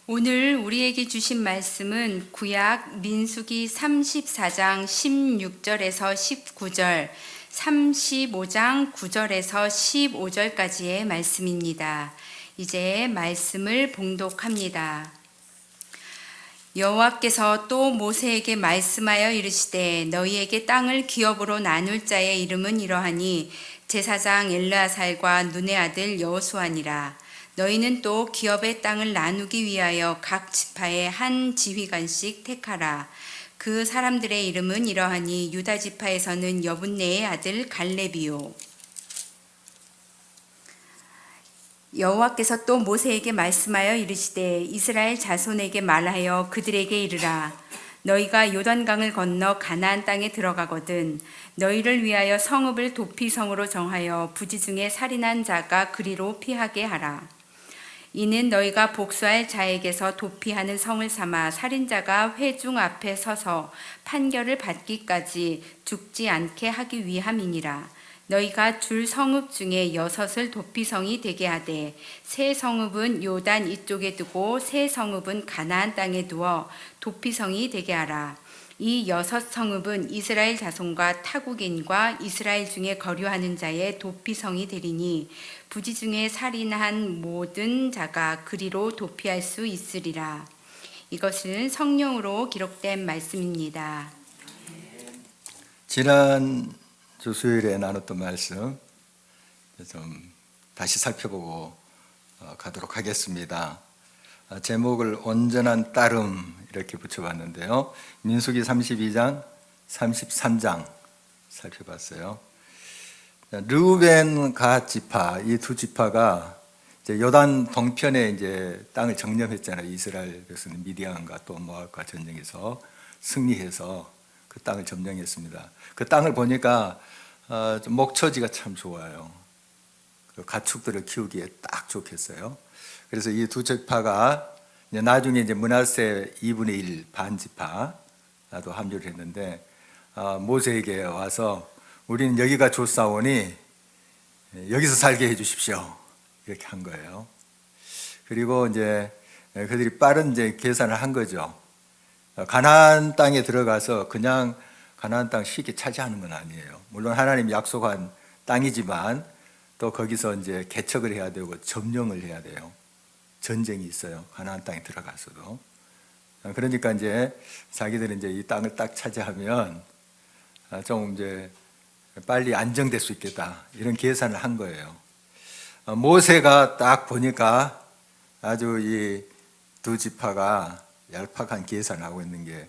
오늘 우리에게 주신 말씀은 구약 민수기 34장 16절에서 19절, 35장 9절에서 15절까지의 말씀입니다. 이제 말씀을 봉독합니다. 여호와께서 또 모세에게 말씀하여 이르시되 너희에게 땅을 기업으로 나눌 자의 이름은 이러하니 제사장 엘르아살과 눈의 아들 여호수아니라. 너희는 또 기업의 땅을 나누기 위하여 각 지파에 한 지휘관씩 택하라. 그 사람들의 이름은 이러하니 유다 지파에서는 여분네의 아들 갈렙이요. 여호와께서 또 모세에게 말씀하여 이르시되 이스라엘 자손에게 말하여 그들에게 이르라. 너희가 요단강을 건너 가나안 땅에 들어가거든 너희를 위하여 성읍을 도피성으로 정하여 부지 중에 살인한 자가 그리로 피하게 하라. 이는 너희가 복수할 자에게서 도피하는 성을 삼아 살인자가 회중 앞에 서서 판결을 받기까지 죽지 않게 하기 위함이니라. 너희가 줄 성읍 중에 6을 도피성이 되게 하되 세 성읍은 요단 이쪽에 두고 세 성읍은 가나안 땅에 두어 도피성이 되게 하라. 이 6 성읍은 이스라엘 자손과 타국인과 이스라엘 중에 거류하는 자의 도피성이 되리니 부지 중에 살인한 모든 자가 그리로 도피할 수 있으리라. 이것은 성령으로 기록된 말씀입니다. 지난 주 수요일에 나눴던 말씀 좀 다시 살펴보고 가도록 하겠습니다. 제목을 온전한 따름 이렇게 붙여봤는데요. 민수기 32장, 33장 살펴봤어요. 르우벤 갓 지파, 이 두 지파가 이제 요단 동편에 이제 땅을 정점했잖아요. 이스라엘 백성은 미디안과 또 모압과 전쟁에서 승리해서 그 땅을 점령했습니다. 그 땅을 보니까 좀 목처지가 참 좋아요. 그 가축들을 키우기에 딱 좋겠어요. 그래서 이 두 지파가 이제 나중에 이제 므낫세 2분의 1 반 지파도 합류를 했는데 모세에게 와서 우리는 여기가 좋사오니 여기서 살게 해주십시오 이렇게 한 거예요. 그리고 이제 그들이 빠른 이제 계산을 한 거죠. 가나안 땅에 들어가서 그냥 가나안 땅 쉽게 차지하는 건 아니에요. 물론 하나님이 약속한 땅이지만 또 거기서 이제 개척을 해야 되고 점령을 해야 돼요. 전쟁이 있어요. 가나안 땅에 들어가서도. 그러니까 이제 자기들은 이제 이 땅을 딱 차지하면 좀 이제 빨리 안정될 수 있겠다 이런 계산을 한 거예요. 모세가 딱 보니까 아주 이 두 지파가 얄팍한 계산을 하고 있는 게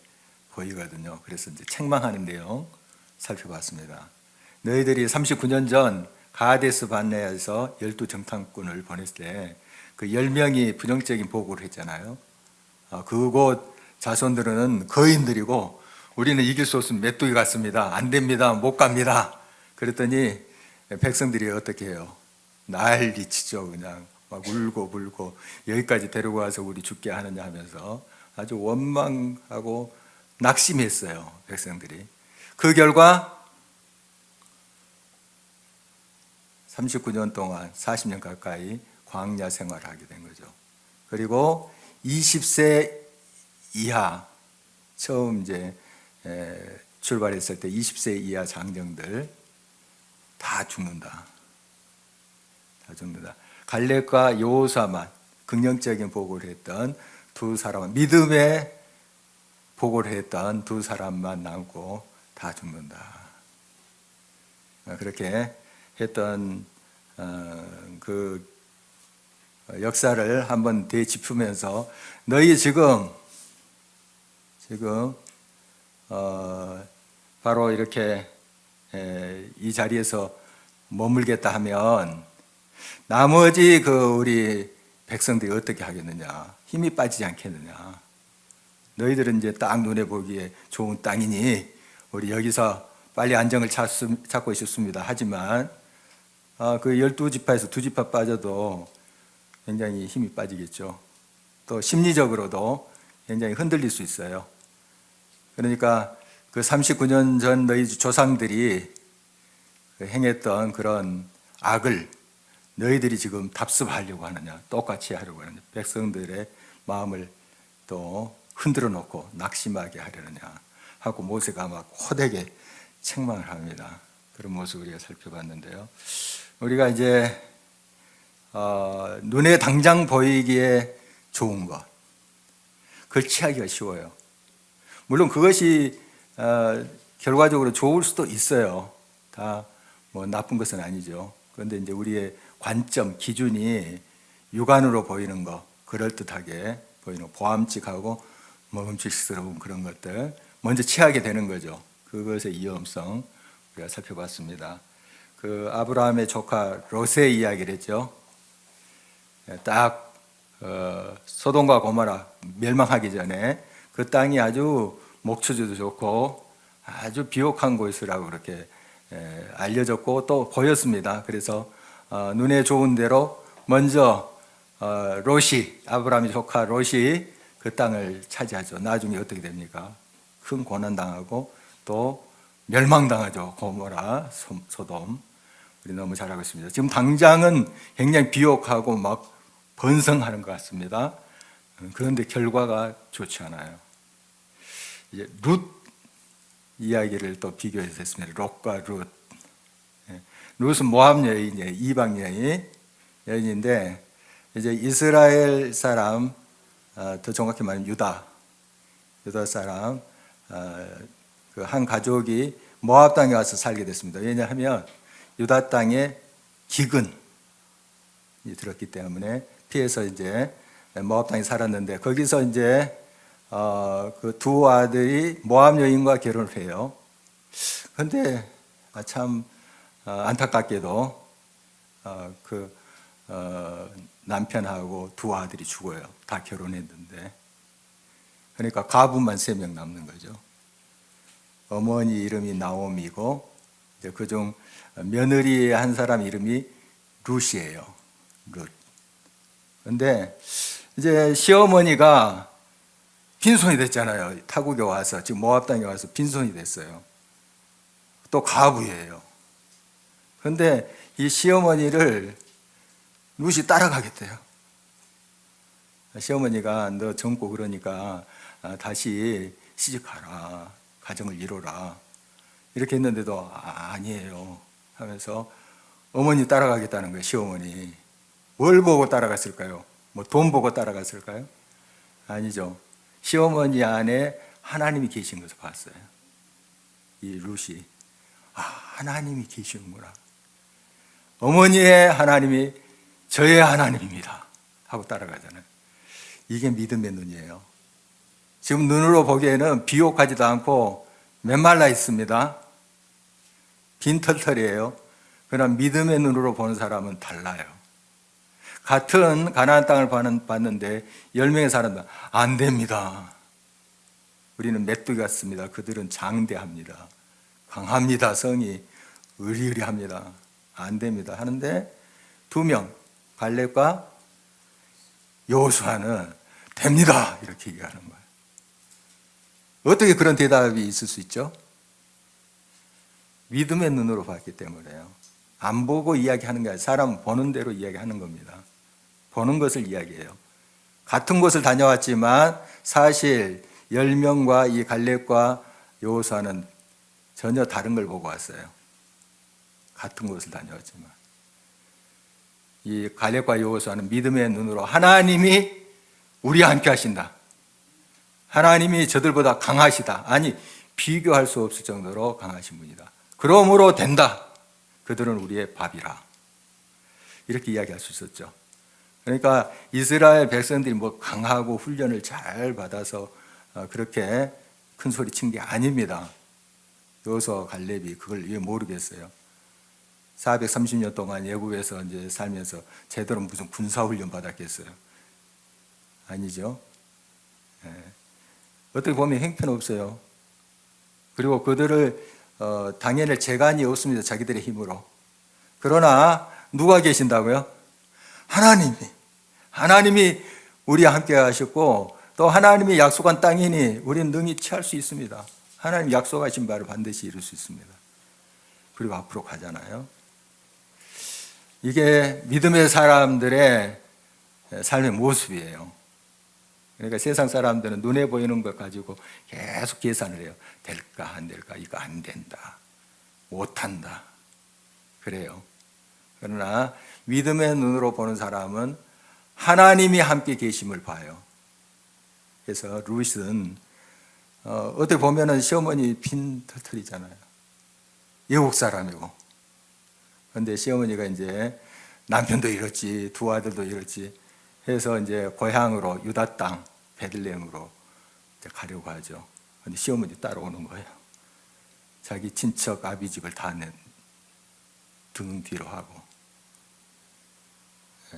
보이거든요. 그래서 이제 책망하는 내용 살펴봤습니다. 너희들이 39년 전 가데스 반네에서 12정탐꾼을 보냈을 때 그 10명이 부정적인 보고를 했잖아요. 그곳 자손들은 거인들이고 우리는 이길 수 없으면 메뚜기 같습니다. 안 됩니다. 못 갑니다. 그랬더니 백성들이 어떻게 해요? 난리치죠. 그냥 막 울고 불고 여기까지 데리고 와서 우리 죽게 하느냐 하면서 아주 원망하고 낙심했어요. 백성들이. 그 결과 39년 동안 40년 가까이 광야 생활을 하게 된 거죠. 그리고 20세 이하 처음 이제 출발했을 때 20세 이하 장정들 다 죽는다. 다 죽는다. 갈렙과 여호수아만 긍정적인 보고를 했던 두 사람은 믿음의 보고를 했던 두 사람만 남고 다 죽는다. 그렇게 했던 그 역사를 한번 되짚으면서 너희 지금 바로 이렇게 이 자리에서 머물겠다 하면 나머지 우리 백성들이 어떻게 하겠느냐? 힘이 빠지지 않겠느냐? 너희들은 이제 딱 눈에 보기에 좋은 땅이니 우리 여기서 빨리 안정을 찾고 싶습니다. 하지만 그 12지파에서 2지파 빠져도 굉장히 힘이 빠지겠죠. 또 심리적으로도 굉장히 흔들릴 수 있어요. 그러니까 그 39년 전 너희 조상들이 행했던 그런 악을 너희들이 지금 답습하려고 하느냐, 똑같이 하려고 하느냐, 백성들의 마음을 또 흔들어 놓고 낙심하게 하려느냐 하고 모세가 막 호되게 책망을 합니다. 그런 모습을 우리가 살펴봤는데요. 우리가 이제 눈에 당장 보이기에 좋은 것, 그걸 취하기가 쉬워요. 물론 그것이 결과적으로 좋을 수도 있어요. 다 뭐 나쁜 것은 아니죠. 그런데 이제 우리의 관점, 기준이 육안으로 보이는 거, 그럴듯하게 보이는 거, 보암직하고 먹음직스러운 그런 것들 먼저 취하게 되는 거죠. 그것의 위험성 우리가 살펴봤습니다. 그 아브라함의 조카 롯의 이야기를 했죠. 딱 소돔과 고모라 멸망하기 전에 그 땅이 아주 목초지도 좋고 아주 비옥한 곳이라고 그렇게 알려졌고 또 보였습니다. 그래서 눈에 좋은 대로 먼저 롯이, 아브라함의 조카 롯이 그 땅을 차지하죠. 나중에 어떻게 됩니까? 큰 고난당하고 또 멸망당하죠. 고모라, 소돔. 우리 너무 잘 알고 있습니다. 지금 당장은 굉장히 비옥하고 막 번성하는 것 같습니다. 그런데 결과가 좋지 않아요. 이제 룻 이야기를 또 비교해서 했습니다. 롯과 룻. 룻은 모압 여인이에요. 이방 여인인데 이제 이스라엘 사람, 더 정확히 말하면 유다 사람 그 한 가족이 모압 땅에 와서 살게 됐습니다. 왜냐하면 유다 땅에 기근이 들었기 때문에 피해서 이제 모압 땅에 살았는데 거기서 이제 그 두 아들이 모압 여인과 결혼을 해요. 그런데 참 안타깝게도 그 남편하고 두 아들이 죽어요. 다 결혼했는데. 그러니까 가부만 3명 남는 거죠. 어머니 이름이 나옴이고 이제 그중 며느리 한 사람 이름이 룻이에요. 룻. 그런데 이제 시어머니가 빈손이 됐잖아요. 타국에 와서 지금 모압 땅에 와서 빈손이 됐어요. 또 가부예요. 그런데 이 시어머니를 룻이 따라가겠대요. 시어머니가 너 젊고 그러니까 다시 시집가라. 가정을 이루라. 이렇게 했는데도 아니에요 하면서 어머니 따라가겠다는 거예요. 시어머니. 뭘 보고 따라갔을까요? 뭐 돈 보고 따라갔을까요? 아니죠. 시어머니 안에 하나님이 계신 것을 봤어요. 이 룻이 하나님이 계시는구나. 어머니의 하나님이 저의 하나님입니다 하고 따라가잖아요. 이게 믿음의 눈이에요. 지금 눈으로 보기에는 비옥하지도 않고 메말라 있습니다. 빈털털이에요. 그러나 믿음의 눈으로 보는 사람은 달라요. 같은 가나안 땅을 봤는데 10명의 사람들 안 됩니다. 우리는 메뚜기 같습니다. 그들은 장대합니다. 강합니다. 성이 의리의리합니다. 안 됩니다. 하는데 2명 갈렙과 여호수아는 됩니다. 이렇게 얘기하는 거예요. 어떻게 그런 대답이 있을 수 있죠? 믿음의 눈으로 봤기 때문에요. 안 보고 이야기하는 게 아니라 사람 보는 대로 이야기하는 겁니다. 보는 것을 이야기해요. 같은 곳을 다녀왔지만 사실 10명과 이 갈렙과 여호수아는 전혀 다른 걸 보고 왔어요. 같은 곳을 다녀왔지만 이 갈렙과 여호수아는 믿음의 눈으로 하나님이 우리와 함께 하신다. 하나님이 저들보다 강하시다. 아니 비교할 수 없을 정도로 강하신 분이다. 그러므로 된다. 그들은 우리의 밥이라. 이렇게 이야기할 수 있었죠. 그러니까 이스라엘 백성들이 뭐 강하고 훈련을 잘 받아서 그렇게 큰 소리 친 게 아닙니다. 여호수아 갈렙이 그걸 왜 모르겠어요. 430년 동안 애굽에서 이제 살면서 제대로 무슨 군사훈련 받았겠어요? 아니죠. 어떻게 보면 형편없어요. 그리고 그들을 당연히 재간이 없습니다. 자기들의 힘으로. 그러나 누가 계신다고요? 하나님이 우리와 함께 하셨고 또 하나님이 약속한 땅이니 우리는 능히 취할 수 있습니다. 하나님 약속하신 바를 반드시 이룰 수 있습니다. 그리고 앞으로 가잖아요. 이게 믿음의 사람들의 삶의 모습이에요. 그러니까 세상 사람들은 눈에 보이는 것 가지고 계속 계산을 해요. 될까 안 될까, 이거 안 된다, 못한다, 그래요. 그러나 믿음의 눈으로 보는 사람은 하나님이 함께 계심을 봐요. 그래서 룻은 어떻게 보면은 시어머니 빈털털이잖아요. 외국 사람이고. 그런데 시어머니가 이제 남편도 이렇지, 두 아들도 이렇지 해서 이제 고향으로 유다 땅 베들레헴으로 가려고 하죠. 그런데 시어머니 따라오는 거예요. 자기 친척 아비집을 다 등 뒤로 하고.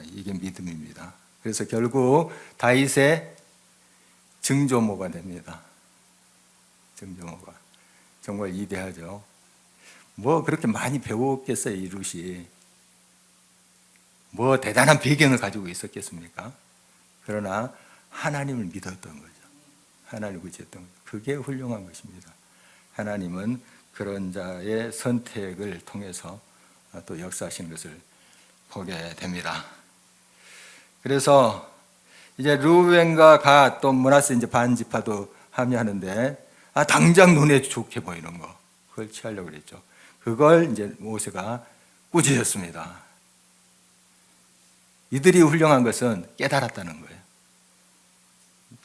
이게 믿음입니다. 그래서 결국 다윗의 증조모가 됩니다. 증조모가 정말 위대하죠. 뭐 그렇게 많이 배웠겠어요, 이 룻이. 뭐 대단한 배경을 가지고 있었겠습니까? 그러나 하나님을 믿었던 거죠. 하나님을 의지했던 거죠. 그게 훌륭한 것입니다. 하나님은 그런 자의 선택을 통해서 또 역사하시는 것을 보게 됩니다. 그래서 이제 루벤과 갓 또 므낫세 이제 반지파도 합류하는데 당장 눈에 좋게 보이는 거, 그걸 취하려고 그랬죠. 그걸 이제 모세가 꾸짖었습니다. 이들이 훌륭한 것은 깨달았다는 거예요.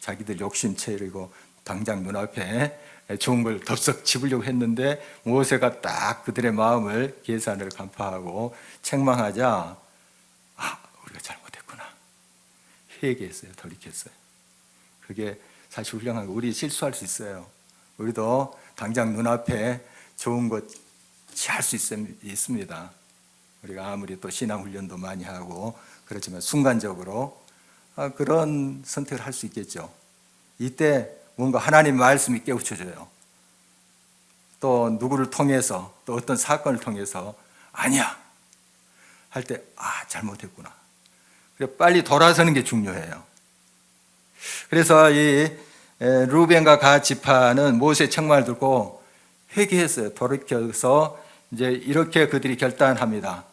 자기들 욕심 채리고 당장 눈앞에 좋은 걸 덥석 집으려고 했는데 모세가 딱 그들의 마음을 계산을 간파하고 책망하자 우리가 잘못했구나, 회개했어요. 돌이켰어요. 그게 사실 훌륭한 거. 우리 실수할 수 있어요. 우리도 당장 눈앞에 좋은 것 취할 수 있습니다. 우리가 아무리 또 신앙훈련도 많이 하고 그렇지만 순간적으로 그런 선택을 할 수 있겠죠. 이때 뭔가 하나님 말씀이 깨우쳐져요. 또 누구를 통해서 또 어떤 사건을 통해서 아니야 할 때 잘못했구나. 그래 빨리 돌아서는 게 중요해요. 그래서 이 루벤과 갓 지파는 모세의 책망을 듣고 회개했어요. 돌이켜서 이제 이렇게 그들이 결단합니다.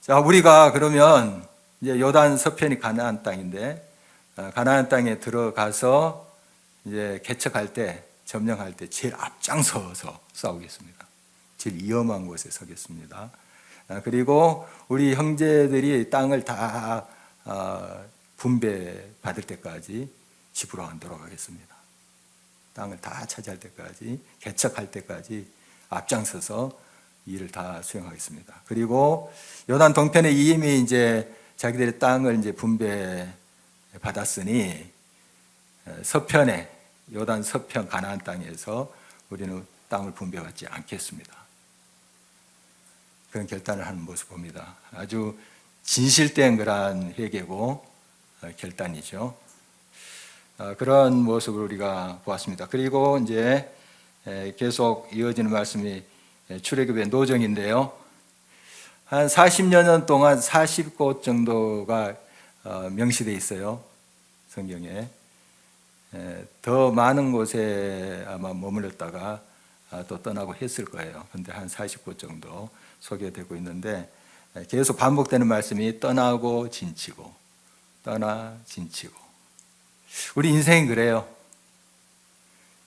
자, 우리가 그러면 이제 요단 서편이 가나안 땅인데 가나안 땅에 들어가서 이제 개척할 때, 점령할 때 제일 앞장서서 싸우겠습니다. 제일 위험한 곳에 서겠습니다. 그리고 우리 형제들이 땅을 다 분배받을 때까지 집으로 안 돌아가겠습니다. 땅을 다 차지할 때까지, 개척할 때까지 앞장서서 일을 다 수행하겠습니다. 그리고 요단 동편에 이미 이제 자기들의 땅을 이제 분배 받았으니 서편에 요단 서편 가나안 땅에서 우리는 땅을 분배받지 않겠습니다. 그런 결단을 하는 모습 봅니다. 아주 진실된 그러한 회개고 결단이죠. 그런 모습을 우리가 보았습니다. 그리고 이제 계속 이어지는 말씀이 출애굽의 노정인데요. 한 40여 년 동안 40곳 정도가 명시되어 있어요. 성경에. 더 많은 곳에 아마 머물렀다가 또 떠나고 했을 거예요. 그런데 한 40곳 정도 소개되고 있는데 계속 반복되는 말씀이 떠나고 진치고 떠나 진치고. 우리 인생이 그래요.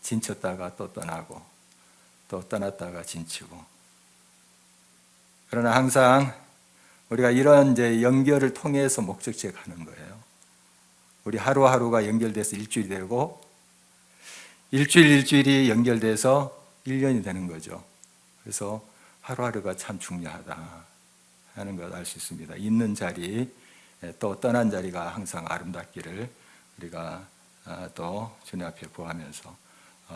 진쳤다가 또 떠나고 또 떠났다가 진치고. 그러나 항상 우리가 이런 이제 연결을 통해서 목적지에 가는 거예요. 우리 하루하루가 연결돼서 일주일이 되고 일주일이 연결돼서 1년이 되는 거죠. 그래서 하루하루가 참 중요하다 하는 걸 알 수 있습니다. 있는 자리 또 떠난 자리가 항상 아름답기를 우리가 또 주님 앞에 구하면서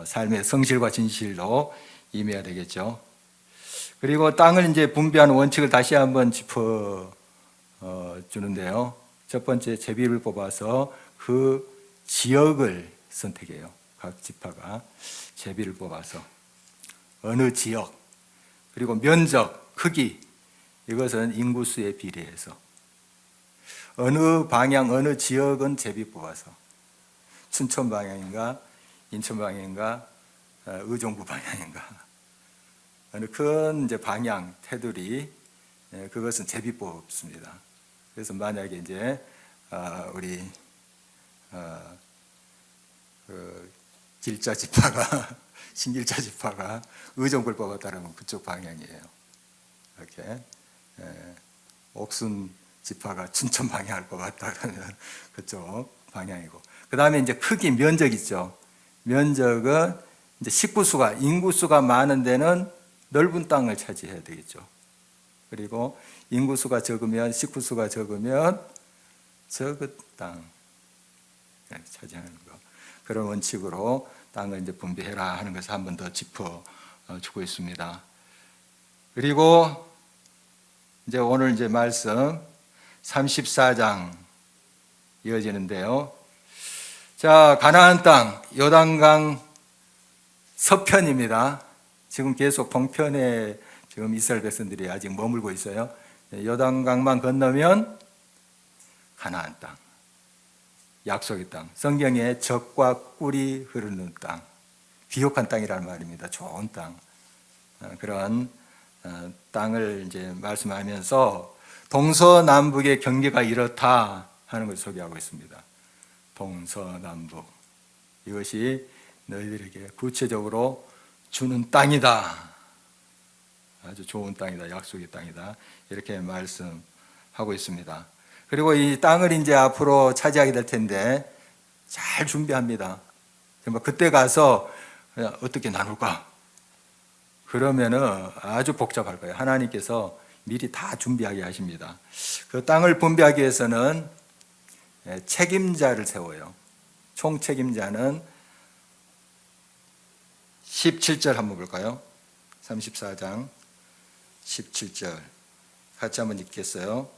삶의 성실과 진실로 임해야 되겠죠. 그리고 땅을 이제 분배하는 원칙을 다시 한번 짚어 주는데요. 첫 번째 제비를 뽑아서 그 지역을 선택해요. 각 지파가 제비를 뽑아서 어느 지역 그리고 면적, 크기 이것은 인구수에 비례해서 어느 방향, 어느 지역은 제비 뽑아서 춘천 방향인가, 인천 방향인가, 의정부 방향인가 어느 큰 이제 방향, 테두리 그것은 제비 뽑습니다. 그래서 만약에 이제 우리 그 길자 지파가 신길자 지파가 의정부를 뽑았다면 그쪽 방향이에요. 이렇게 옥순 지파가 춘천 방향을 뽑았다 그러면 그쪽 방향이고, 그 다음에 이제 크기 면적 있죠. 면적은 이제 식구수가 인구수가 많은 데는 넓은 땅을 차지해야 되겠죠. 그리고 인구수가 적으면 식구수가 적으면 적은 땅 차지하는 거, 그런 원칙으로 땅을 이제 분배해라 하는 것을 한 번 더 짚어 주고 있습니다. 그리고 이제 오늘 이제 말씀 34장 이어지는데요. 자, 가나안 땅 요단강 서편입니다. 지금 계속 동편에 지금 이스라엘 백성들이 아직 머물고 있어요. 요단강만 건너면 가나안 땅, 약속의 땅, 성경에 젖과 꿀이 흐르는 땅, 비옥한 땅이라는 말입니다. 좋은 땅, 그런 땅을 이제 말씀하면서 동서남북의 경계가 이렇다 하는 것을 소개하고 있습니다. 동서남북, 이것이 너희들에게 구체적으로 주는 땅이다. 아주 좋은 땅이다. 약속의 땅이다. 이렇게 말씀하고 있습니다. 그리고 이 땅을 이제 앞으로 차지하게 될 텐데 잘 준비합니다. 그때 가서 어떻게 나눌까? 그러면은 아주 복잡할 거예요. 하나님께서 미리 다 준비하게 하십니다. 그 땅을 분배하기 위해서는 책임자를 세워요. 총 책임자는 17절 한번 볼까요? 34장 17절 같이 한번 읽겠어요.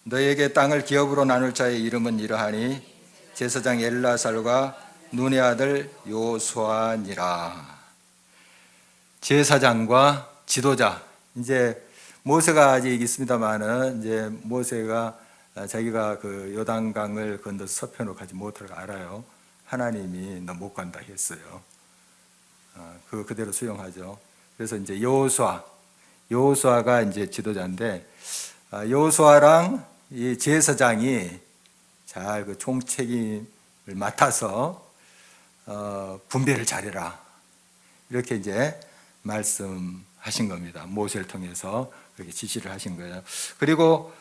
너에게 땅을 기업으로 나눌 자의 이름은 이러하니 제사장 엘라살과 눈의 아들 요수아니라. 제사장과 지도자, 이제 모세가 아직 있습니다만은 이제 모세가 자기가 그 요단강을 건너서 서편으로 가지 못할 걸 알아요. 하나님이 너 못 간다 했어요. 그 그대로 수용하죠. 그래서 이제 여호수아가 이제 지도자인데, 여호수아랑 이 제사장이 잘 그 총책임을 맡아서 분배를 잘해라, 이렇게 이제 말씀하신 겁니다. 모세를 통해서 그렇게 지시를 하신 거예요. 그리고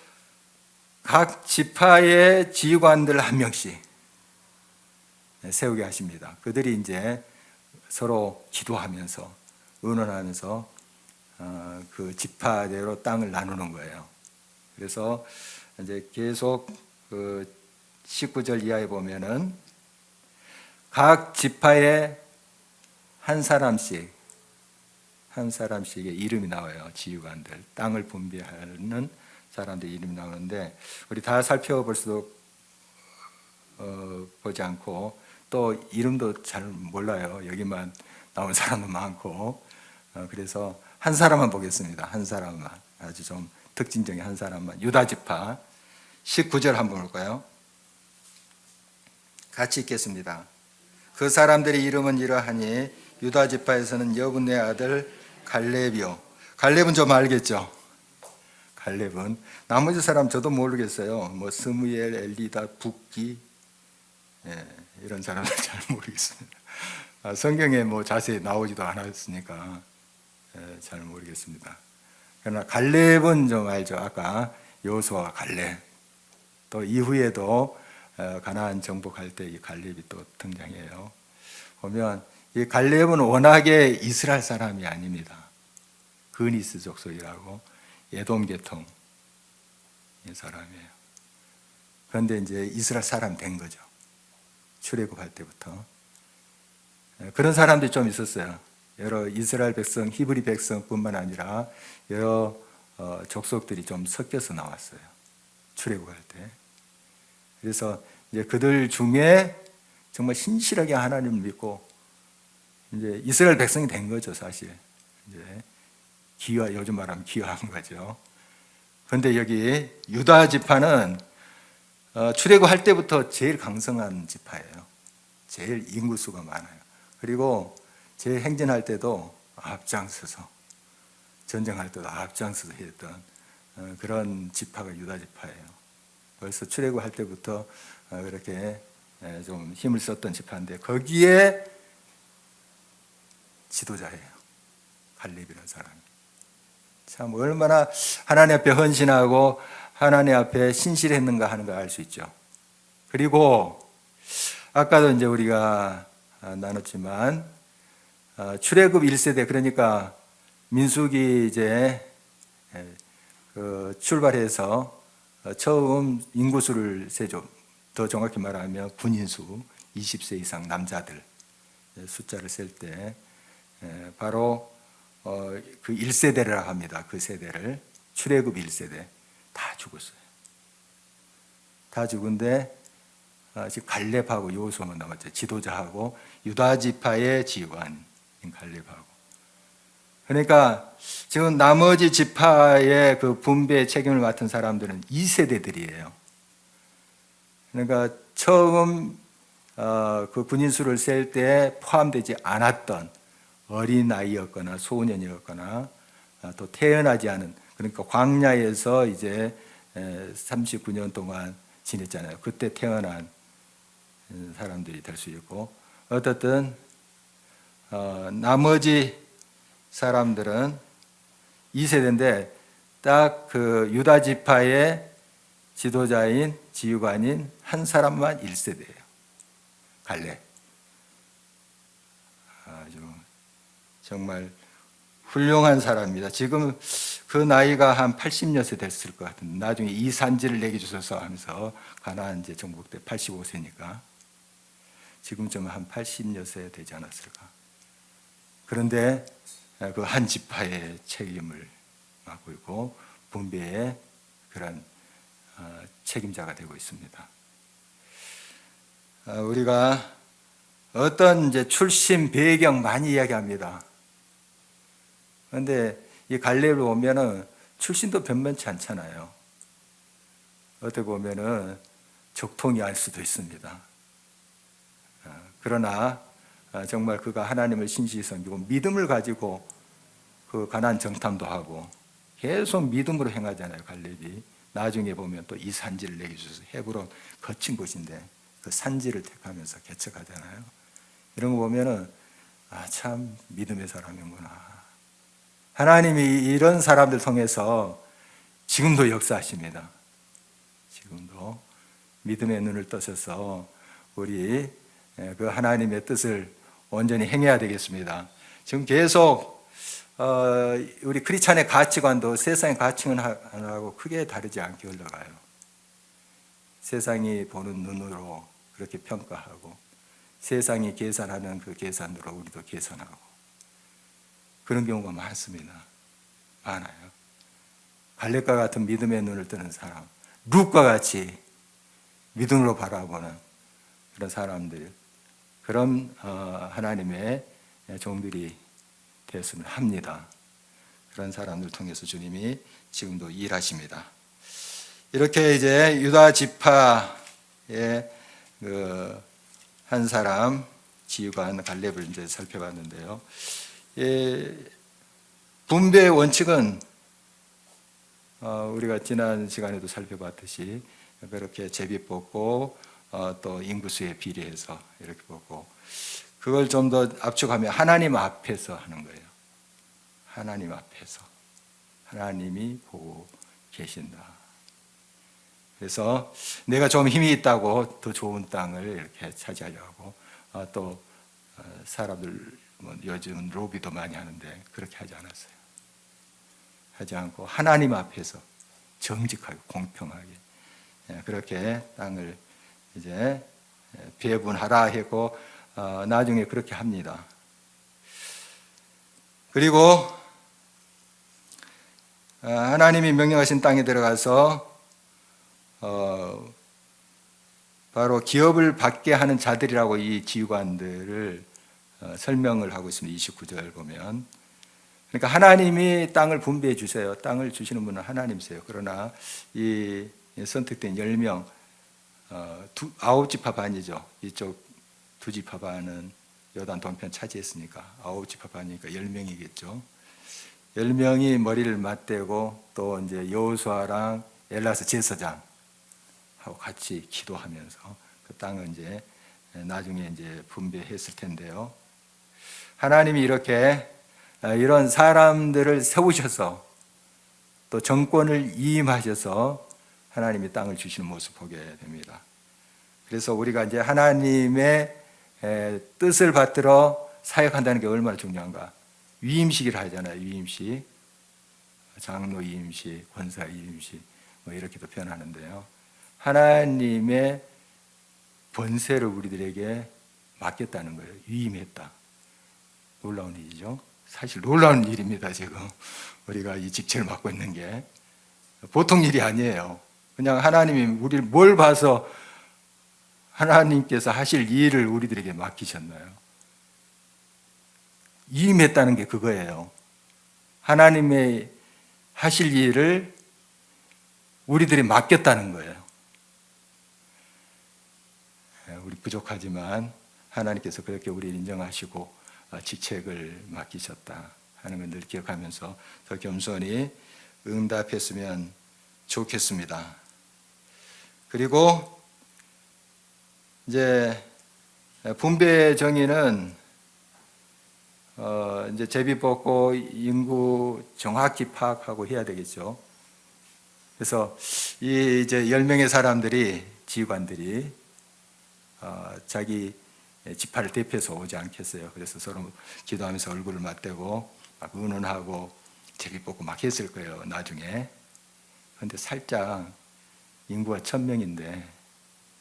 각 지파의 지휘관들 한 명씩 세우게 하십니다. 그들이 이제 서로 기도하면서 의논하면서 그 지파대로 땅을 나누는 거예요. 그래서 이제 계속 그 19절 이하에 보면은 각 지파에 한 사람씩의 이름이 나와요. 지휘관들, 땅을 분배하는 사람들 이름이 나오는데, 우리 다 살펴볼 수도 보지 않고 또 이름도 잘 몰라요. 여기만 나온 사람도 많고, 그래서 한 사람만 보겠습니다. 한 사람만, 아주 좀 특징적인 한 사람만. 유다 지파 19절 한번 볼까요? 같이 읽겠습니다. 그 사람들의 이름은 이러하니 유다 지파에서는 여분의 아들 갈렙이요. 갈렙은 좀 알겠죠? 갈렙은 나머지 사람 저도 모르겠어요. 뭐 스무엘, 엘리다, 붓기, 이런 사람들 잘 모르겠습니다. 성경에 뭐 자세히 나오지도 않았으니까 잘 모르겠습니다. 그러나 갈렙은 좀 알죠. 아까 여호수아와 갈렙, 또 이후에도 가나안 정복할 때 이 갈렙이 또 등장해요. 보면 이 갈렙은 워낙에 이스라엘 사람이 아닙니다. 그니스 족속이라고 에돔 계통의 사람이에요. 그런데 이제 이스라엘 사람 된 거죠. 출애굽할 때부터. 그런 사람들이 좀 있었어요. 여러 이스라엘 백성, 히브리 백성뿐만 아니라 여러 족속들이 좀 섞여서 나왔어요. 출애굽할 때. 그래서 이제 그들 중에 정말 신실하게 하나님을 믿고 이제 이스라엘 백성이 된 거죠, 사실. 이제 요즘 말하면 기여한 거죠. 그런데 여기 유다 지파는 출애굽할 때부터 제일 강성한 지파예요. 제일 인구수가 많아요. 그리고 제일 행진할 때도 앞장서서, 전쟁할 때도 앞장서서 했던 그런 지파가 유다 지파예요. 벌써 출애굽할 때부터 그렇게 좀 힘을 썼던 지파인데 거기에 지도자예요. 갈렙이라는 사람이. 참 얼마나 하나님 앞에 헌신하고 하나님 앞에 신실했는가 하는 걸 알 수 있죠. 그리고 아까도 이제 우리가 나눴지만 출애굽 1세대 그러니까 민수기 이제 그 출발해서 처음 인구수를 세죠. 더 정확히 말하면 군인수 20세 이상 남자들 숫자를 셀 때 바로 그 1세대라 합니다. 그 세대를 출애굽 1세대 다 죽었어요. 다 죽은데 지금 갈렙하고 여호수아만 남았죠. 지도자하고 유다 지파의 지휘관인 갈렙하고. 그러니까 지금 나머지 지파의 그 분배의 책임을 맡은 사람들은 2세대들이에요. 그러니까 처음 그 군인수를 셀 때 포함되지 않았던 어린아이였거나 소년이었거나 또 태어나지 않은 그러니까 광야에서 이제 39년 동안 지냈잖아요. 그때 태어난 사람들이 될 수 있고 어떻든 나머지 사람들은 2세대인데 딱 그 유다 지파의 지도자인 지휘관인 한 사람만 1세대예요. 갈렙. 아주 정말 훌륭한 사람입니다. 지금 그 나이가 한 80여 세 됐을 것 같은데 나중에 이 산지를 내게 주소서 하면서 가나안 이제 정복 때 85세니까 지금쯤 한 80여 세 되지 않았을까. 그런데 그 한 지파의 책임을 맡고 있고 분배의 그런 책임자가 되고 있습니다. 우리가 어떤 이제 출신 배경 많이 이야기합니다. 그런데 이 갈렙을 보면은 출신도 변변치 않잖아요. 어떻게 보면은 적통이 알 수도 있습니다. 그러나 정말 그가 하나님을 신실히 섬기고 믿음을 가지고 그 가나안 정탐도 하고 계속 믿음으로 행하잖아요. 갈렙이 나중에 보면 또 이 산지를 내게 주셔서 헤브론 거친 곳인데 그 산지를 택하면서 개척하잖아요. 이런 거 보면은 참 믿음의 사람이구나. 하나님이 이런 사람들 통해서 지금도 역사하십니다. 지금도 믿음의 눈을 떠셔서 우리 그 하나님의 뜻을 온전히 행해야 되겠습니다. 지금 계속 우리 크리스찬의 가치관도 세상의 가치관하고 크게 다르지 않게 흘러가요. 세상이 보는 눈으로 그렇게 평가하고 세상이 계산하는 그 계산으로 우리도 계산하고 그런 경우가 많습니다. 많아요. 갈렙과 같은 믿음의 눈을 뜨는 사람, 룻과 같이 믿음으로 바라보는 그런 사람들, 그런 하나님의 종들이 되었으면 합니다. 그런 사람들 통해서 주님이 지금도 일하십니다. 이렇게 이제 유다 지파의 그 한 사람 지휘관 갈렙을 이제 살펴봤는데요. 분배의 원칙은 우리가 지난 시간에도 살펴봤듯이 그렇게 제비 뽑고 또 인구수에 비례해서 이렇게 뽑고 그걸 좀 더 압축하면 하나님 앞에서 하는 거예요. 하나님 앞에서 하나님이 보고 계신다. 그래서 내가 좀 힘이 있다고 더 좋은 땅을 이렇게 차지하려고 또 사람들 요즘 로비도 많이 하는데 그렇게 하지 않았어요. 하지 않고 하나님 앞에서 정직하게 공평하게 그렇게 땅을 이제 배분하라 했고 나중에 그렇게 합니다. 그리고 하나님이 명령하신 땅에 들어가서 바로 기업을 받게 하는 자들이라고 이 지휘관들을 설명을 하고 있습니다. 29절 보면. 그러니까 하나님이 땅을 분배해 주세요. 땅을 주시는 분은 하나님이세요. 그러나 이 선택된 10명, 9지파 반이죠. 이쪽 2지파 반은 요단 동편 차지했으니까 9지파 반이니까 10명이겠죠. 10명이 머리를 맞대고 또 이제 여호수아랑 엘라스 제사장하고 같이 기도하면서 그 땅을 이제 나중에 이제 분배했을 텐데요. 하나님이 이렇게 이런 사람들을 세우셔서 또 정권을 위임하셔서 하나님이 땅을 주시는 모습 보게 됩니다. 그래서 우리가 이제 하나님의 뜻을 받들어 사역한다는 게 얼마나 중요한가. 위임식이라 하잖아요. 위임식, 장로 위임식, 권사 위임식 뭐 이렇게도 표현하는데요. 하나님의 번세를 우리들에게 맡겼다는 거예요. 위임했다. 놀라운 일이죠. 사실 놀라운 일입니다. 지금 우리가 이 직책을 맡고 있는 게 보통 일이 아니에요. 그냥 하나님이 우리를 뭘 봐서 하나님께서 하실 일을 우리들에게 맡기셨나요? 위임했다는 게 그거예요. 하나님의 하실 일을 우리들이 맡겼다는 거예요. 우리 부족하지만 하나님께서 그렇게 우리를 인정하시고 직책을 맡기셨다 하는 걸 늘 기억하면서 더 겸손히 응답했으면 좋겠습니다. 그리고 이제 분배 정의는 이제 제비 뽑고 인구 정확히 파악하고 해야 되겠죠. 그래서 이 이제 10명의 사람들이 지휘관들이 자기 지파를 대표해서 오지 않겠어요. 그래서 서로 기도하면서 얼굴을 맞대고 막 의논하고 제비 뽑고 막 했을 거예요. 나중에. 그런데 살짝 인구가 1000명인데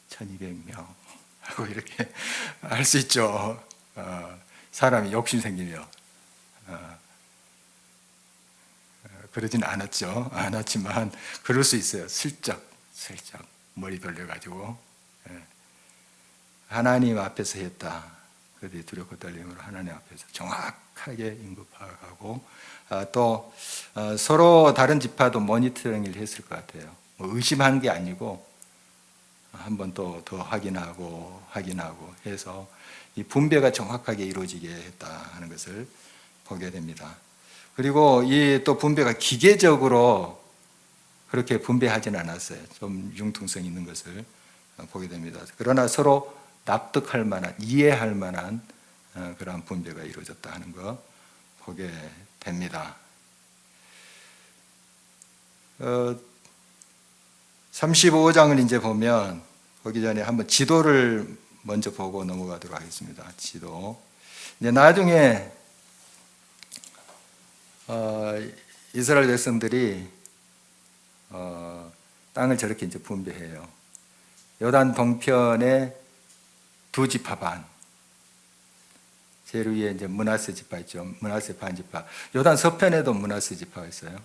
1200명 하고 이렇게 할 수 있죠. 사람이 욕심 생기며 그러진 않았지만 그럴 수 있어요. 슬쩍 머리 돌려가지고 하나님 앞에서 했다. 그들이 두렵고 떨림으로 하나님 앞에서 정확하게 인구 파악하고 또 서로 다른 지파도 모니터링을 했을 것 같아요. 뭐 의심한 게 아니고 한 번 또 더 확인하고 해서 이 분배가 정확하게 이루어지게 했다 하는 것을 보게 됩니다. 그리고 이 또 분배가 기계적으로 그렇게 분배하지는 않았어요. 좀 융통성 있는 것을 보게 됩니다. 그러나 서로 납득할 만한, 이해할 만한 그러한 분배가 이루어졌다 하는 거 보게 됩니다. 35장을 이제 보면 보기 전에 한번 지도를 먼저 보고 넘어가도록 하겠습니다. 지도. 이제 나중에 이스라엘 백성들이 땅을 저렇게 이제 분배해요. 요단 동편에 2지파 반. 제일 위에 이제 므낫세 지파 있죠. 므낫세 반지파. 요단 서편에도 므낫세 지파가 있어요.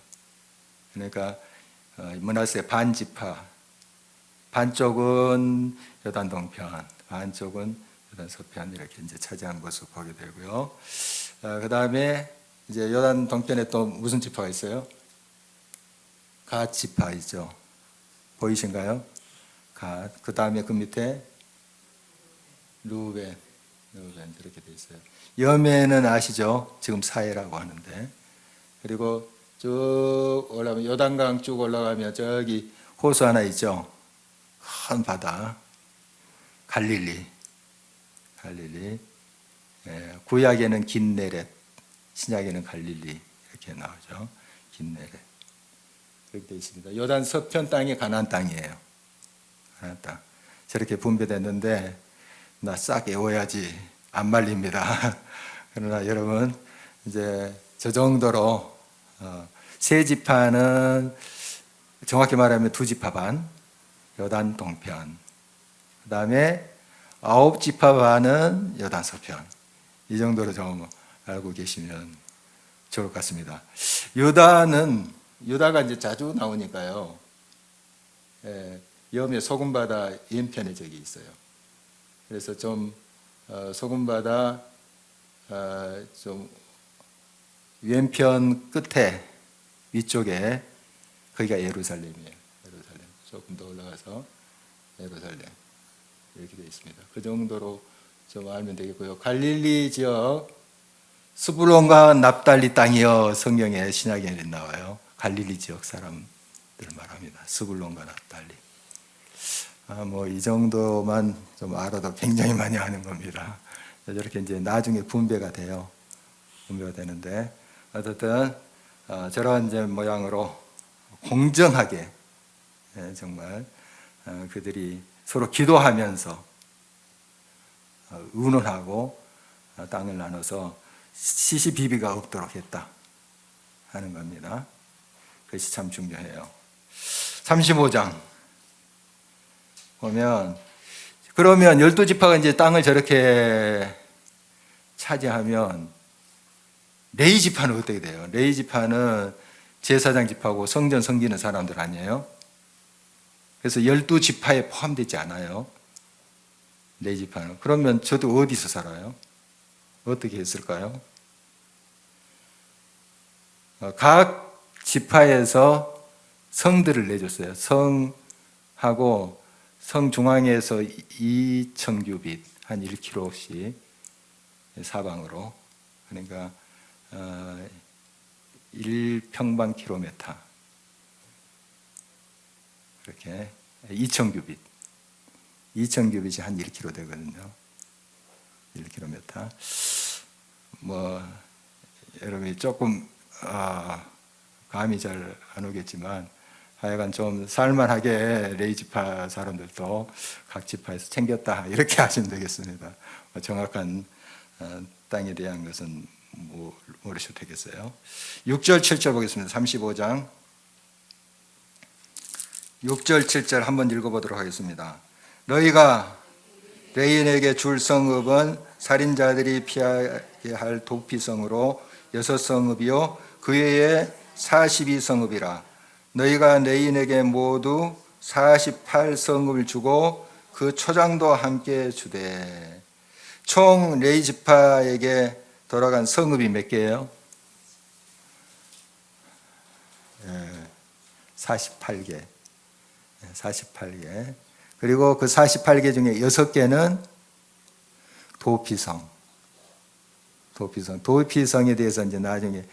그러니까 므낫세 반지파. 반쪽은 요단 동편, 반쪽은 요단 서편 이렇게 이제 차지하는 것을 보게 되고요. 그 다음에 이제 요단 동편에 또 무슨 지파가 있어요? 갓 지파 있죠. 보이신가요? 갓. 그 다음에 그 밑에 루벤 이렇게 돼 있어요. 여매는 아시죠? 지금 사해라고 하는데. 그리고 쭉 올라가면 요단강 쭉 올라가면 저기 호수 하나 있죠. 큰 바다. 갈릴리. 구약에는 긴네렛, 신약에는 갈릴리 이렇게 나오죠. 긴네렛. 그렇게 되어 있습니다. 요단 서편 땅이 가나안 땅이에요. 가나안 땅. 저렇게 분배됐는데 나 싹 애워야지 안 말립니다. 그러나 여러분 이제 저 정도로 세 지파는 정확히 말하면 2지파 반, 요단 동편. 그 다음에 9지파 반은 요단 서편. 이 정도로 좀 알고 계시면 좋을 것 같습니다. 유다가 이제 자주 나오니까요. 여매 소금바다 왼편에 저기 있어요. 그래서 좀 소금바다 좀 왼편 끝에 위쪽에 거기가 예루살렘이에요. 예루살렘 조금 더 올라가서 예루살렘 이렇게 되어 있습니다. 그 정도로 좀 알면 되겠고요. 갈릴리 지역 스불론과 납달리 땅이요. 성경에 신약에 나와요. 갈릴리 지역 사람들 말합니다. 스불론과 납달리. 뭐 이 정도만 좀 알아도 굉장히 많이 하는 겁니다. 저렇게 이제 나중에 분배가 돼요. 분배가 되는데 어쨌든 저런 이제 모양으로 공정하게 정말 그들이 서로 기도하면서 의논하고 땅을 나눠서 시시비비가 없도록 했다 하는 겁니다. 그것이 참 중요해요. 35장 보면 그러면 12지파가 이제 땅을 저렇게 차지하면 레위 지파는 어떻게 돼요? 레위 지파는 제사장 지파고 성전 섬기는 사람들 아니에요? 그래서 12지파에 포함되지 않아요. 레위 지파는. 그러면 저도 어디서 살아요? 어떻게 했을까요? 각 지파에서 성들을 내줬어요. 성하고 성 중앙에서 2,000규빗 한 1km씩 사방으로, 그러니까 1평방킬로미터 이렇게 2,000규빗, 2,000규빗이 한 1km 되거든요. 1km. 뭐 여러분이 조금 감이 잘 안 오겠지만 하여간 좀 살만하게 레위 지파 사람들도 각 지파에서 챙겼다 이렇게 하시면 되겠습니다. 정확한 땅에 대한 것은 모르셔도 되겠어요. 6절 7절 보겠습니다. 35장 6절 7절 한번 읽어보도록 하겠습니다. 너희가 레인에게 줄 성읍은 살인자들이 피하게 할 도피성으로 6성읍이요 그 외에 42성읍이라. 너희가 레인에게 모두 48성읍을 주고 그 초장도 함께 주되. 총 레위 지파에게 돌아간 성읍이 몇 개예요? 48개. 48개. 그리고 그 48개 중에 6개는 도피성. 도피성에 대해서 이제 나중에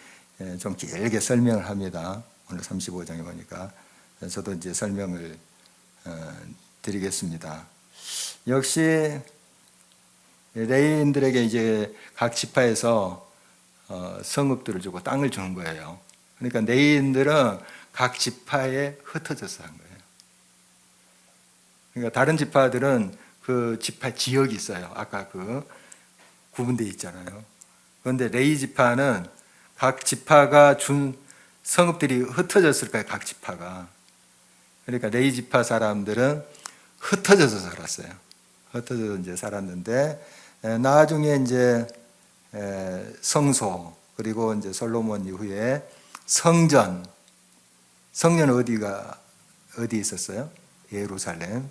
좀 길게 설명을 합니다. 오늘 35장에 보니까. 저도 이제 설명을 드리겠습니다. 역시 레위인들에게 이제 각 지파에서 성읍들을 주고 땅을 주는 거예요. 그러니까 레위인들은 각 지파에 흩어져서 한 거예요. 그러니까 다른 지파들은 그 지파 지역이 있어요. 아까 그 구분되어 있잖아요. 그런데 레위 지파는 각 지파가 준 성읍들이 흩어졌을 거예요. 각 지파가. 그러니까 레위 지파 사람들은 흩어져서 살았어요. 흩어져서 이제 살았는데 나중에 이제 성소 그리고 이제 솔로몬 이후에 성전은 어디 있었어요? 예루살렘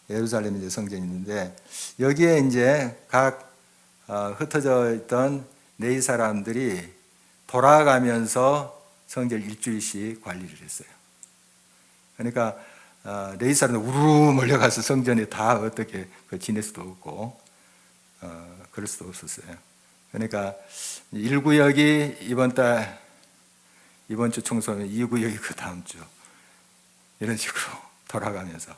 이제 성전이 있는데 여기에 이제 각 흩어져 있던 레위 사람들이 돌아가면서 성전 일주일씩 관리를 했어요. 그러니까 레위 사람들 우르르 몰려가서 성전에 다 어떻게 지낼 수도 없고 그럴 수도 없었어요. 그러니까 1구역이 이번 주 청소하면 2구역이 그 다음 주 이런 식으로 돌아가면서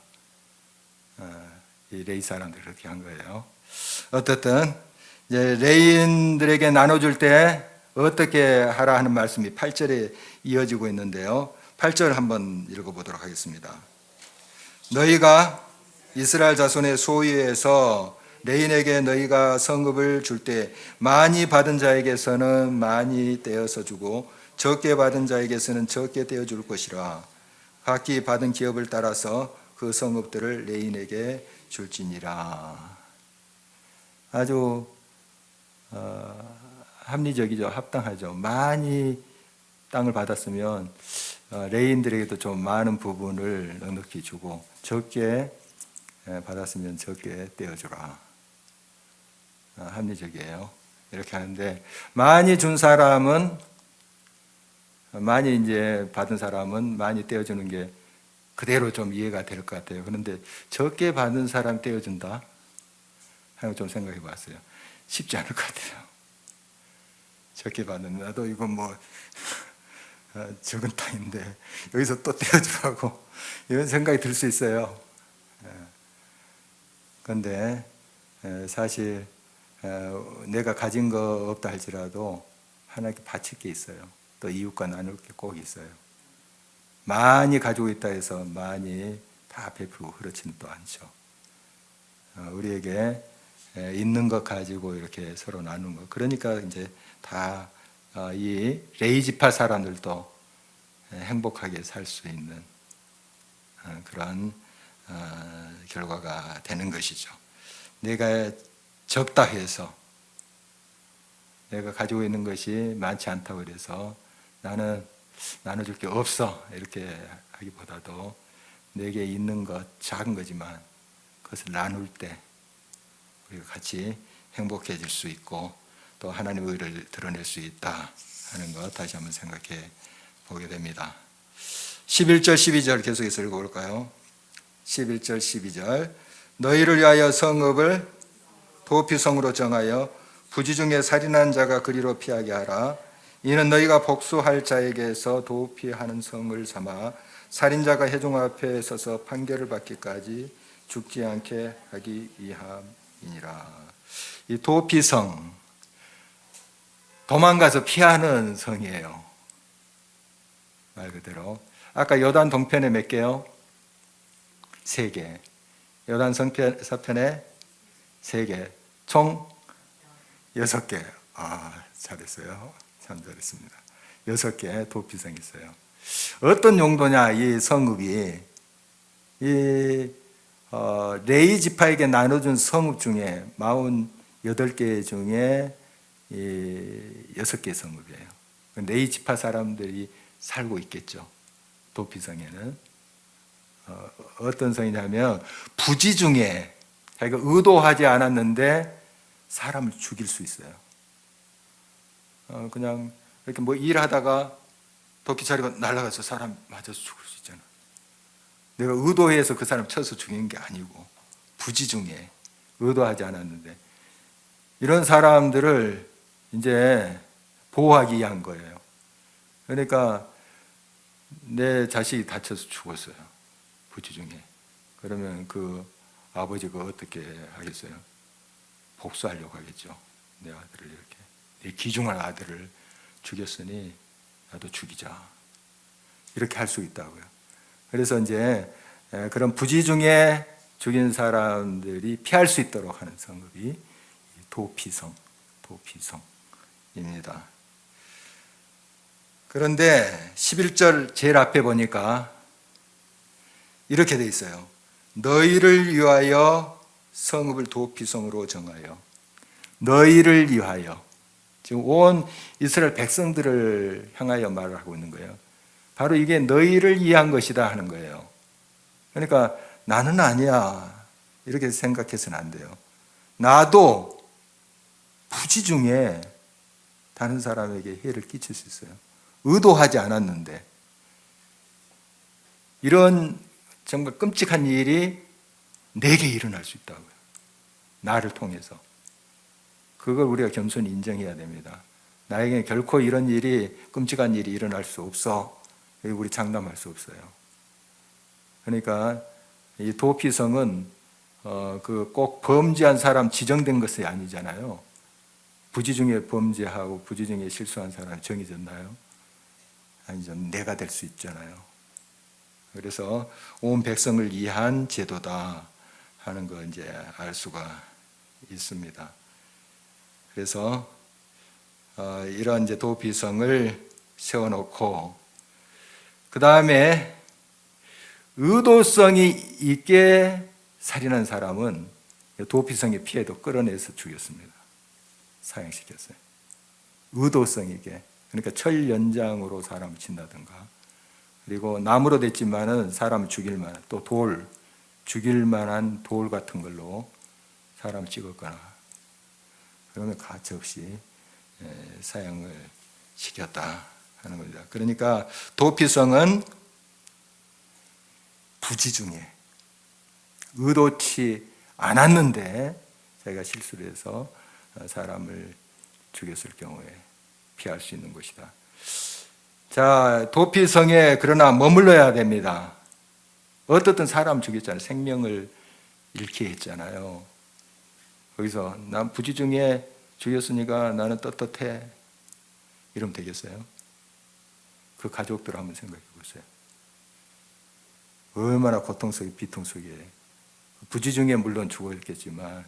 이 레위 사람들이 그렇게 한 거예요. 어쨌든 이제 레위인들에게 나눠줄 때 어떻게 하라 하는 말씀이 8절에 이어지고 있는데요. 8절 한번 읽어보도록 하겠습니다. 너희가 이스라엘 자손의 소유에서 레인에게 너희가 성읍을 줄 때 많이 받은 자에게서는 많이 떼어서 주고 적게 받은 자에게서는 적게 떼어 줄 것이라. 각기 받은 기업을 따라서 그 성읍들을 레인에게 줄지니라. 아주 합리적이죠. 합당하죠. 많이 땅을 받았으면 레인들에게도 좀 많은 부분을 넉넉히 주고 적게 받았으면 적게 떼어주라. 합리적이에요. 이렇게 하는데 많이 이제 받은 사람은 많이 떼어주는 게 그대로 좀 이해가 될 것 같아요. 그런데 적게 받은 사람 떼어준다? 하고 좀 생각해 봤어요. 쉽지 않을 것 같아요. 적게 받는 나도 이거 뭐 적은 땅인데 여기서 또 떼어주라고 이런 생각이 들 수 있어요. 그런데 사실 내가 가진 거 없다 할지라도 하나님께 바칠 게 있어요. 또 이웃과 나눌 게 꼭 있어요. 많이 가지고 있다 해서 많이 다 베풀고 그렇지는 또 않죠. 우리에게 있는 것 가지고 이렇게 서로 나누는 거. 그러니까 이제 다 이 레이지파 사람들도 행복하게 살 수 있는 그런 결과가 되는 것이죠. 내가 적다 해서 내가 가지고 있는 것이 많지 않다고 그래서 나는 나눠줄 게 없어 이렇게 하기보다도 내게 있는 것 작은 거지만 그것을 나눌 때 우리가 같이 행복해질 수 있고 또 하나님의 의를 드러낼 수 있다 하는 것 다시 한번 생각해 보게 됩니다. 11절 12절 계속해서 읽어볼까요? 11절 12절 너희를 위하여 성읍을 도피성으로 정하여 부지 중에 살인한 자가 그리로 피하게 하라. 이는 너희가 복수할 자에게서 도피하는 성을 삼아 살인자가 회중 앞에 서서 판결을 받기까지 죽지 않게 하기 위함이니라. 이 도피성, 도망가서 피하는 성이에요. 말 그대로. 아까 요단 동편에 몇 개요? 3개. 요단 서편에 3개. 총 6개. 잘했어요. 참 잘했습니다. 6개 도피성이 있어요. 어떤 용도냐, 이 성읍이. 레위 지파에게 나눠준 성읍 중에 48개 중에 6개 성읍이에요. 레위 지파 사람들이 살고 있겠죠. 도피성에는. 어떤 성이냐면 부지 중에 자기가 의도하지 않았는데 사람을 죽일 수 있어요. 그냥 이렇게 뭐 일하다가 도끼자루가 날아가서 사람 맞아서 죽을 수 있잖아. 내가 의도해서 그 사람 쳐서 죽인 게 아니고 부지 중에 의도하지 않았는데 이런 사람들을 이제 보호하기 위한 거예요. 그러니까 내 자식이 다쳐서 죽었어요. 부지 중에. 그러면 그 아버지가 어떻게 하겠어요? 복수하려고 하겠죠. 내 아들을 이렇게. 내 귀중한 아들을 죽였으니 나도 죽이자. 이렇게 할 수 있다고요. 그래서 이제 그런 부지 중에 죽인 사람들이 피할 수 있도록 하는 성읍이 도피성입니다. 그런데 11절 제일 앞에 보니까 이렇게 돼 있어요. 너희를 위하여 성읍을 도피성으로 정하여. 너희를 위하여. 지금 온 이스라엘 백성들을 향하여 말을 하고 있는 거예요. 바로 이게 너희를 위한 것이다 하는 거예요. 그러니까 나는 아니야 이렇게 생각해서는 안 돼요. 나도 부지 중에 다른 사람에게 해를 끼칠 수 있어요. 의도하지 않았는데 이런 정말 끔찍한 일이 내게 일어날 수 있다고요. 나를 통해서. 그걸 우리가 겸손히 인정해야 됩니다. 나에게 결코 이런 일이, 끔찍한 일이 일어날 수 없어. 우리 장담할 수 없어요. 그러니까 이 도피성은 꼭 범죄한 사람 지정된 것이 아니잖아요. 부지 중에 범죄하고 부지 중에 실수한 사람이 정해졌나요? 아니죠. 내가 될 수 있잖아요. 그래서 온 백성을 위한 제도다 하는 거 이제 알 수가 있습니다. 그래서 이런 이제 도피성을 세워놓고 그 다음에 의도성이 있게 살인한 사람은 도피성의 피해도 끌어내서 죽였습니다. 사형시켰어요. 의도성 있게. 그러니까 철 연장으로 사람을 친다든가 그리고 나무로 됐지만은 사람을 죽일 만한 또 죽일 만한 돌 같은 걸로 사람을 찍었거나 그러면 가차없이 사형을 시켰다 하는 겁니다. 그러니까 도피성은 부지 중에 의도치 않았는데 자기가 실수를 해서 사람을 죽였을 경우에 피할 수 있는 곳이다. 자, 도피성에 그러나 머물러야 됩니다. 어떻든 사람 죽였잖아요. 생명을 잃게 했잖아요. 거기서 난 부지 중에 죽였으니까 나는 떳떳해. 이러면 되겠어요? 그 가족들 한번 생각해 보세요. 얼마나 고통 속에 비통 속에 부지 중에 물론 죽었겠지만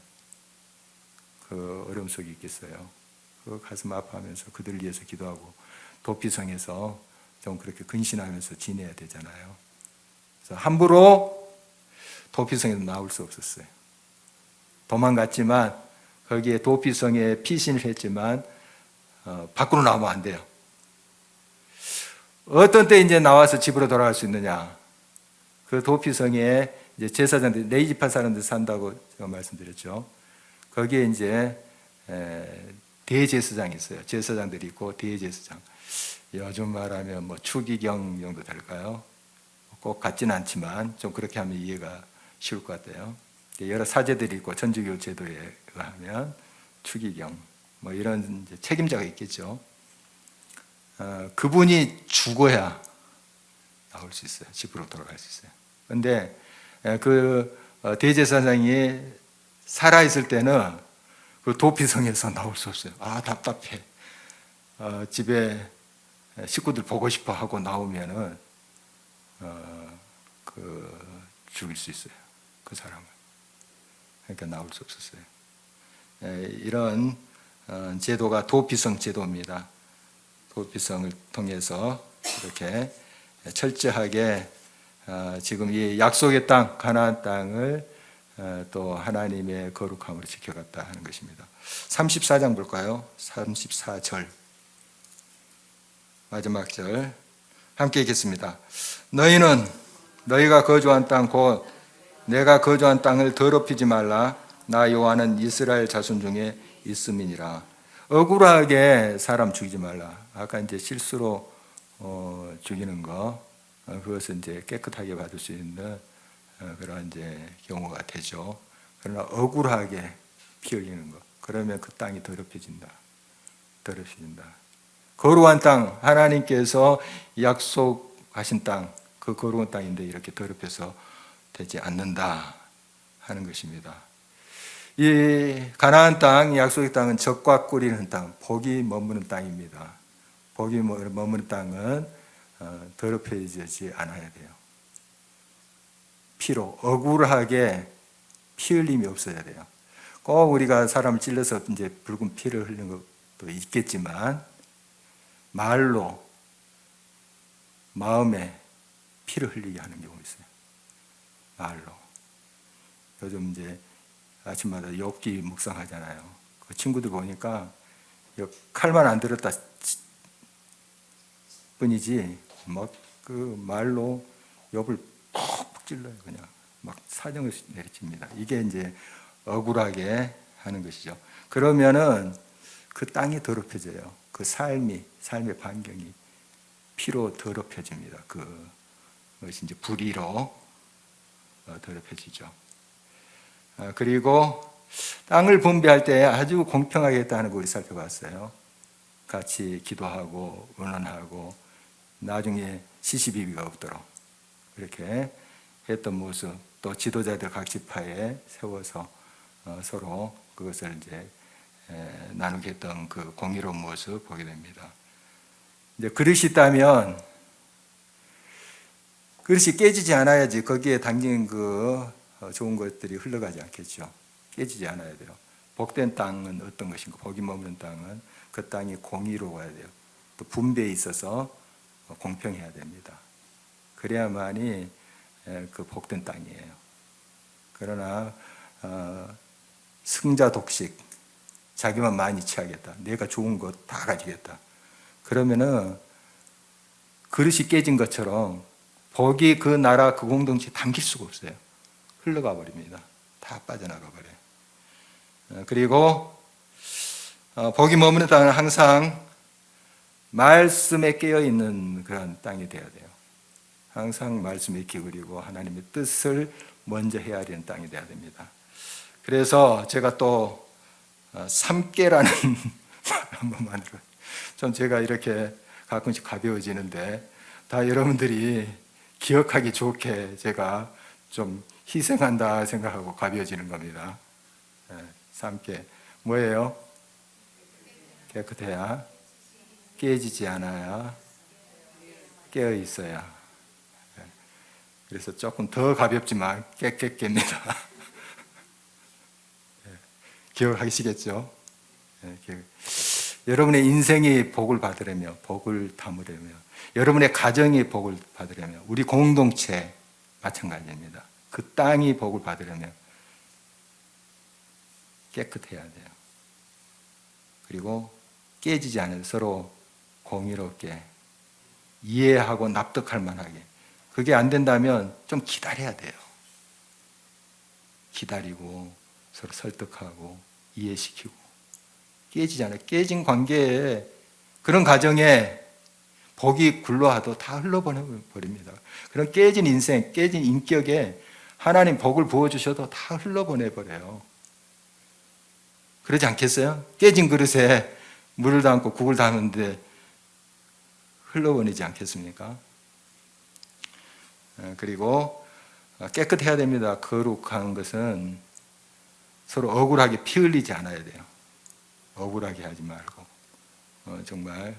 그 어려움 속에 있겠어요. 그 가슴 아파하면서 그들을 위해서 기도하고 도피성에서 좀 그렇게 근신하면서 지내야 되잖아요. 그래서 함부로 도피성에서 나올 수 없었어요. 도망갔지만 거기에 도피성에 피신을 했지만 밖으로 나오면 안 돼요. 어떤 때 이제 나와서 집으로 돌아갈 수 있느냐? 그 도피성에 이제 제사장들, 레이지파 사람들 산다고 제가 말씀드렸죠. 거기에 이제 대제사장이 있어요. 제사장들이 있고 대제사장. 요즘 말하면 뭐 추기경 정도 될까요? 꼭 같지는 않지만 좀 그렇게 하면 이해가 쉬울 것 같아요. 여러 사제들이 있고 천주교 제도에 의하면 추기경 뭐 이런 이제 책임자가 있겠죠. 그분이 죽어야 나올 수 있어요. 집으로 돌아갈 수 있어요. 그런데 그 대제사장이 살아있을 때는 그 도피성에서 나올 수 없어요. 아, 답답해. 집에 식구들 보고 싶어 하고 나오면은 죽일 수 있어요. 그 사람을. 그러니까 나올 수 없었어요. 이런 제도가 도피성 제도입니다. 도피성을 통해서 이렇게 철저하게 지금 이 약속의 땅, 가나안 땅을 또 하나님의 거룩함으로 지켜갔다 하는 것입니다. 34장 볼까요? 34절 마지막 절 함께 읽겠습니다. 너희는 너희가 거주한 땅 곧 내가 거주한 땅을 더럽히지 말라. 나 여호와는 이스라엘 자손 중에 있음이니라. 억울하게 사람 죽이지 말라. 아까 이제 실수로 죽이는 거 그것은 이제 깨끗하게 받을 수 있는 그런 이제 경우가 되죠. 그러나 억울하게 피 흘리는 거. 그러면 그 땅이 더럽혀진다. 더럽혀진다. 거룩한 땅, 하나님께서 약속하신 땅, 그 거룩한 땅인데 이렇게 더럽혀서 되지 않는다 하는 것입니다. 이 가나안 땅, 약속의 땅은 적과 꿀이는 땅, 복이 머무는 땅입니다. 복이 머무는 땅은 더럽혀지지 않아야 돼요. 피로 억울하게 피 흘림이 없어야 돼요. 꼭 우리가 사람을 찔러서 이제 붉은 피를 흘리는 것도 있겠지만 말로 마음에 피를 흘리게 하는 경우 있어요. 말로. 요즘 이제 아침마다 욥기 묵상하잖아요. 그 친구들 보니까 칼만 안 들었다 뿐이지 막 그 말로 욥을 푹 찔러요. 그냥 막 사정을 내리칩니다. 이게 이제 억울하게 하는 것이죠. 그러면은 그 땅이 더럽혀져요. 그 삶의 반경이 피로 더럽혀집니다. 그것이 이제 불의로 더럽혀지죠. 그리고 땅을 분배할 때 아주 공평하게 했다는 거 우리 살펴봤어요. 같이 기도하고 의논하고 나중에 시시비비가 없도록 그렇게 했던 모습, 또 지도자들 각 지파에 세워서 서로 그것을 이제 나누게 했던 그 공의로운 모습 보게 됩니다. 이제 그릇이 있다면 그릇이 깨지지 않아야지 거기에 담긴 그 좋은 것들이 흘러가지 않겠죠. 깨지지 않아야 돼요. 복된 땅은 어떤 것인가? 복이 머무는 땅은 그 땅이 공의로워야 돼요. 또 분배에 있어서 공평해야 됩니다. 그래야만이 그 복된 땅이에요. 그러나 승자 독식, 자기만 많이 취하겠다. 내가 좋은 것 다 가지겠다. 그러면은 그릇이 깨진 것처럼 복이 그 나라 그 공동체에 담길 수가 없어요. 흘러가 버립니다. 다 빠져나가 버려요. 그리고 복이 머무는 땅은 항상 말씀에 깨어있는 그런 땅이 되어야 돼요. 항상 말씀에 기울이고 하나님의 뜻을 먼저 헤아리는 땅이 되어야 됩니다. 그래서 제가 또 삼깨라는 말 한번 만들어요. 좀 제가 이렇게 가끔씩 가벼워지는데 다 여러분들이 기억하기 좋게 제가 좀 희생한다 생각하고 가벼워지는 겁니다. 함께 뭐예요? 깨끗해야, 깨지지 않아야, 깨어 있어야. 그래서 조금 더 가볍지만 깨끗합니다. 기억하시겠죠? 여러분의 인생이 복을 받으려며, 복을 담으려며, 여러분의 가정이 복을 받으려며, 우리 공동체 마찬가지입니다. 그 땅이 복을 받으려며 깨끗해야 돼요. 그리고 깨지지 않아요. 서로 공의롭게 이해하고 납득할 만하게. 그게 안 된다면 좀 기다려야 돼요. 기다리고 서로 설득하고 이해시키고. 깨지지 않아요. 깨진 관계에, 그런 가정에 복이 굴러와도 다 흘러보내버립니다. 그런 깨진 인생, 깨진 인격에 하나님 복을 부어주셔도 다 흘러보내버려요. 그러지 않겠어요? 깨진 그릇에 물을 담고 국을 담는데 흘러보내지 않겠습니까? 그리고 깨끗해야 됩니다. 거룩한 것은 서로 억울하게 피 흘리지 않아야 돼요. 억울하게 하지 말고 정말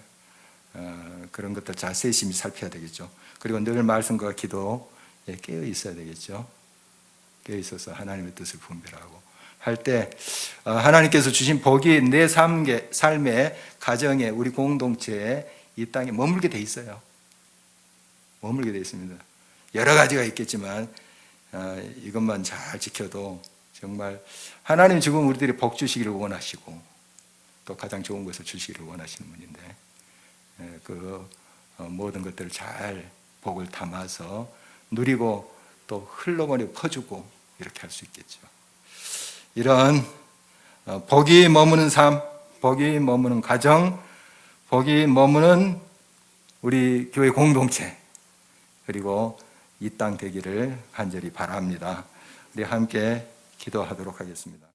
그런 것들 잘 세심히 살펴야 되겠죠. 그리고 늘 말씀과 기도에 깨어 있어야 되겠죠. 깨어 있어서 하나님의 뜻을 분별하고 할 때 하나님께서 주신 복이 내 삶의 가정에, 우리 공동체에, 이 땅에 머물게 돼 있어요. 머물게 돼 있습니다. 여러 가지가 있겠지만 이것만 잘 지켜도 정말 하나님 지금 우리들이 복 주시기를 원하시고 또 가장 좋은 것을 주시기를 원하시는 분인데 그 모든 것들을 잘 복을 담아서 누리고 또 흘러보내고 퍼주고 이렇게 할 수 있겠죠. 이런 복이 머무는 삶, 복이 머무는 가정, 복이 머무는 우리 교회 공동체, 그리고 이 땅 되기를 간절히 바랍니다. 우리 함께 기도하도록 하겠습니다.